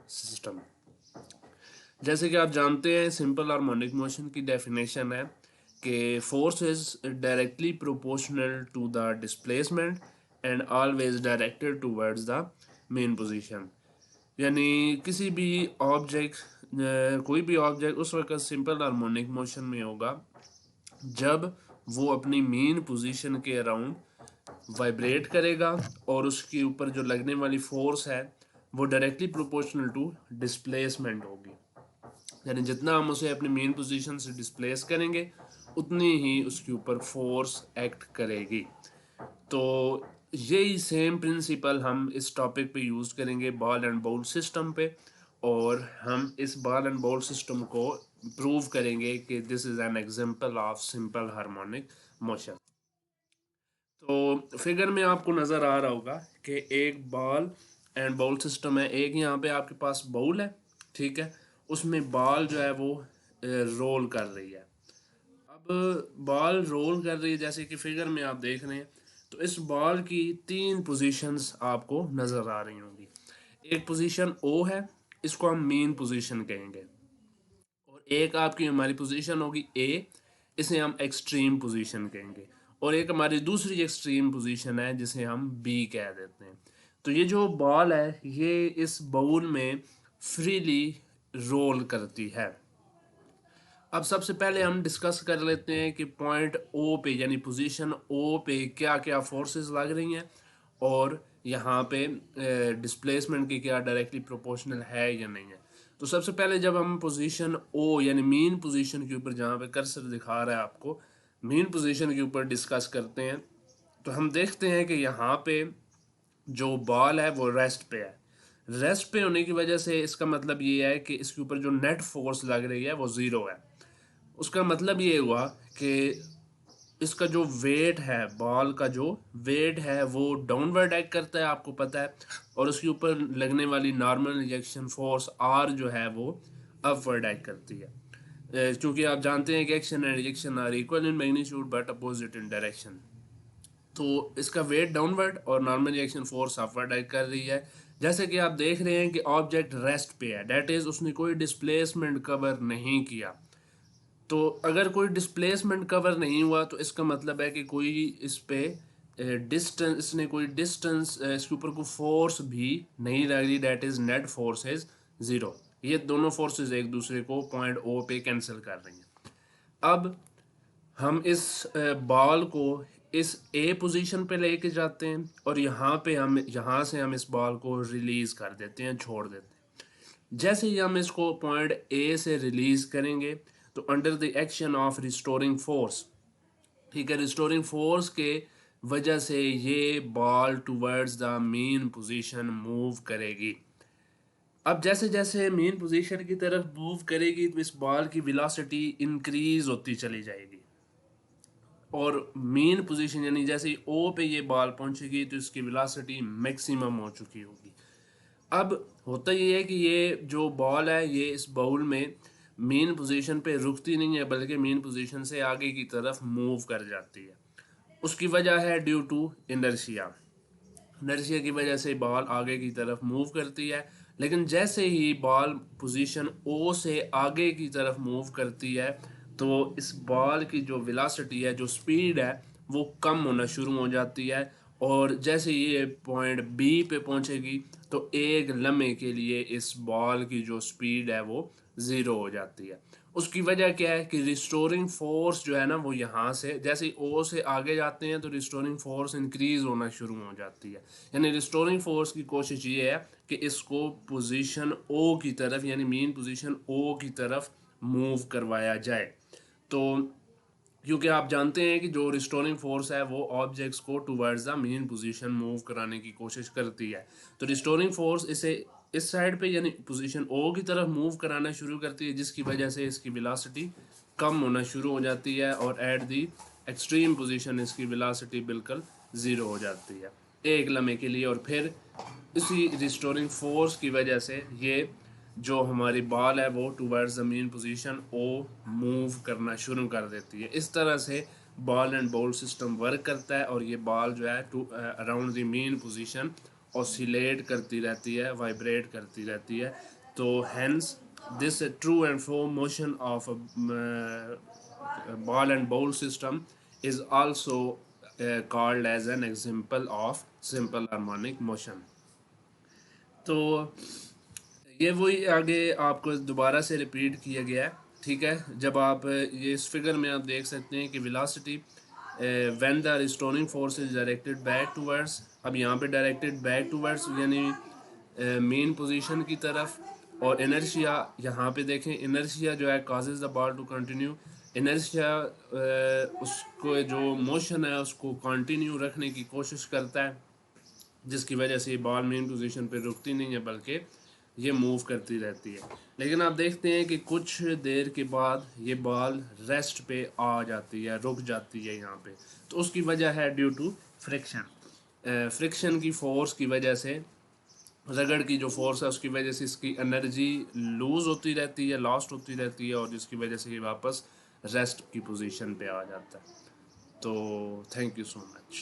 System. जैसे कि आप जानते हैं सिंपल हार्मोनिक मोशन की डेफिनेशन है कि force is directly proportional to the displacement and always directed towards the mean position. यानी किसी भी ऑब्जेक्ट, कोई भी ऑब्जेक्ट उस वक्त सिंपल हार्मोनिक मोशन में होगा जब वो अपनी मेन पोजीशन के अराउंड वाइब्रेट करेगा और उसके ऊपर जो लगने वाली फोर्स है वो डायरेक्टली प्रोपोर्शनल टू डिस्प्लेसमेंट होगी। यानी जितना हम उसे अपनी मेन पोजीशन से डिस्प्लेस करेंगे उतनी ही उसके ऊपर फोर्स एक्ट करेगी। तो यही सेम प्रिंसिपल हम इस टॉपिक पे यूज़ करेंगे बॉल एंड बाउल सिस्टम पे, और हम इस बॉल एंड बाउल सिस्टम को प्रूव करेंगे कि this is an example of simple harmonic motion. तो फिगर में आपको नज़र आ रहा होगा कि एक बॉल एंड बाउल सिस्टम है। एक यहाँ पे आपके पास बाउल है, ठीक है, उसमें बॉल जो है वो रोल कर रही है। अब बॉल रोल कर रही है जैसे कि फिगर में आप देख रहे हैं, तो इस बॉल की तीन पोजीशंस आपको नज़र आ रही होंगी। एक पोजीशन ओ है, इसको हम मेन पोजीशन कहेंगे, और एक आपकी हमारी पोजीशन होगी ए, इसे हम एक्सट्रीम पोजीशन कहेंगे, और एक हमारी दूसरी एक्सट्रीम पोजीशन है जिसे हम बी कह देते हैं। तो ये जो बॉल है ये इस बाउल में फ्रीली रोल करती है। अब सबसे पहले हम डिस्कस कर लेते हैं कि पॉइंट ओ पे यानी पोजीशन ओ पे क्या क्या फोर्सेस लग रही हैं और यहाँ पे डिस्प्लेसमेंट की क्या डायरेक्टली प्रोपोर्शनल है या नहीं है। तो सबसे पहले जब हम पोजीशन ओ यानी मेन पोजीशन के ऊपर, जहाँ पे कर्सर दिखा रहा है आपको, मेन पोजीशन के ऊपर डिस्कस करते हैं, तो हम देखते हैं कि यहाँ पे जो बॉल है वो रेस्ट पे है। रेस्ट पे होने की वजह से इसका मतलब ये है कि इसके ऊपर जो नेट फोर्स लग रही है वो ज़ीरो है। उसका मतलब ये हुआ कि इसका जो वेट है, बॉल का जो वेट है वो डाउनवर्ड एक्ट करता है, आपको पता है, और उसके ऊपर लगने वाली नॉर्मल रिजेक्शन फोर्स आर जो है वो अपवर्ड एक्ट करती है। क्योंकि आप जानते हैं कि action and rejection are equal in magnitude but opposite in direction. तो इसका वेट डाउनवर्ड और normal reaction force upward act कर रही है। जैसे कि आप देख रहे हैं कि ऑब्जेक्ट रेस्ट पे है, डेट इज उसने कोई डिस्प्लेसमेंट कवर नहीं किया। तो अगर कोई डिस्प्लेसमेंट कवर नहीं हुआ तो इसका मतलब है कि कोई इस पे डिस्टेंस, इसने कोई डिस्टेंस, इसके ऊपर कोई फोर्स भी नहीं लग रही, that is net force is zero. ये दोनों फोर्सेस एक दूसरे को पॉइंट ओ पे कैंसिल कर रही हैं। अब हम इस बॉल को इस ए पोजीशन पे लेके जाते हैं और यहाँ पे हम, यहाँ से हम इस बॉल को रिलीज कर देते हैं, छोड़ देते हैं। जैसे ही हम इसको पॉइंट ए से रिलीज करेंगे तो under the action of restoring force, ठीक है, रिस्टोरिंग फोर्स के वजह से ये ball towards the mean position move करेगी। अब जैसे जैसे मेन पोजीशन की तरफ मूव करेगी तो इस बॉल की वेलोसिटी इंक्रीज होती चली जाएगी, और मेन पोजीशन यानी जैसे ही ओ पे ये बॉल पहुंचेगी तो इसकी वेलोसिटी मैक्सिमम हो चुकी होगी। अब होता ये है कि ये जो बॉल है ये इस बाउल में मेन पोजीशन पे रुकती नहीं है, बल्कि मेन पोजीशन से आगे की तरफ मूव कर जाती है। उसकी वजह है ड्यू टू इनर्शिया। इनर्शिया की वजह से बॉल आगे की तरफ मूव करती है, लेकिन जैसे ही बॉल पोजीशन ओ से आगे की तरफ मूव करती है तो इस बॉल की जो वेलोसिटी है, जो स्पीड है, वो कम होना शुरू हो जाती है, और जैसे ये पॉइंट बी पे पहुंचेगी तो एक लम्हे के लिए इस बॉल की जो स्पीड है वो ज़ीरो हो जाती है। उसकी वजह क्या है कि रिस्टोरिंग फोर्स जो है ना वो यहाँ से, जैसे ओ से आगे जाते हैं तो रिस्टोरिंग फोर्स इंक्रीज होना शुरू हो जाती है। यानी रिस्टोरिंग फोर्स की कोशिश ये है कि इसको पोजीशन ओ की तरफ यानी मेन पोजीशन ओ की तरफ मूव करवाया जाए। तो क्योंकि आप जानते हैं कि जो रिस्टोरिंग फोर्स है वो ऑब्जेक्ट्स को towards the mean position move कराने की कोशिश करती है। तो रिस्टोरिंग फोर्स इसे इस साइड पे यानी पोजीशन ओ की तरफ मूव कराना शुरू करती है, जिसकी वजह से इसकी वेलोसिटी कम होना शुरू हो जाती है, और एट दी एक्सट्रीम पोजीशन इसकी वेलोसिटी बिल्कुल ज़ीरो हो जाती है एक लम्हे के लिए। और फिर इसी रिस्टोरिंग फोर्स की वजह से ये जो हमारी बॉल है वो towards the mean position O move करना शुरू कर देती है। इस तरह से ball and ball system work करता है, और ये बॉल जो है to around the mean position oscillate करती रहती है, वाइब्रेट करती रहती है। तो hence this to and fro motion of ball and bowl system is also called as an example of simple harmonic motion। तो ये वही आगे आपको दोबारा से रिपीट किया गया है, ठीक है। जब आप ये इस फिगर में आप देख सकते हैं कि velocity when the restoring force is directed back towards, अब यहाँ पे डायरेक्टेड बैक टूवर्ड्स यानी मेन पोजीशन की तरफ, और इनर्शिया यहाँ पे देखें, इनर्शिया जो है causes the ball to continue, inertia उसको जो मोशन है उसको कंटिन्यू रखने की कोशिश करता है, जिसकी वजह से ये बॉल मेन पोजीशन पे रुकती नहीं है बल्कि ये मूव करती रहती है। लेकिन आप देखते हैं कि कुछ देर के बाद ये बॉल रेस्ट पे आ जाती है, रुक जाती है यहाँ पे। तो उसकी वजह है ड्यू टू फ्रिक्शन, फ्रिक्शन की फोर्स की वजह से, रगड़ की जो फोर्स है उसकी वजह से इसकी एनर्जी लूज़ होती रहती है, लॉस्ट होती रहती है, और जिसकी वजह से ये वापस रेस्ट की पोजीशन पे आ जाता है। तो थैंक यू सो मच।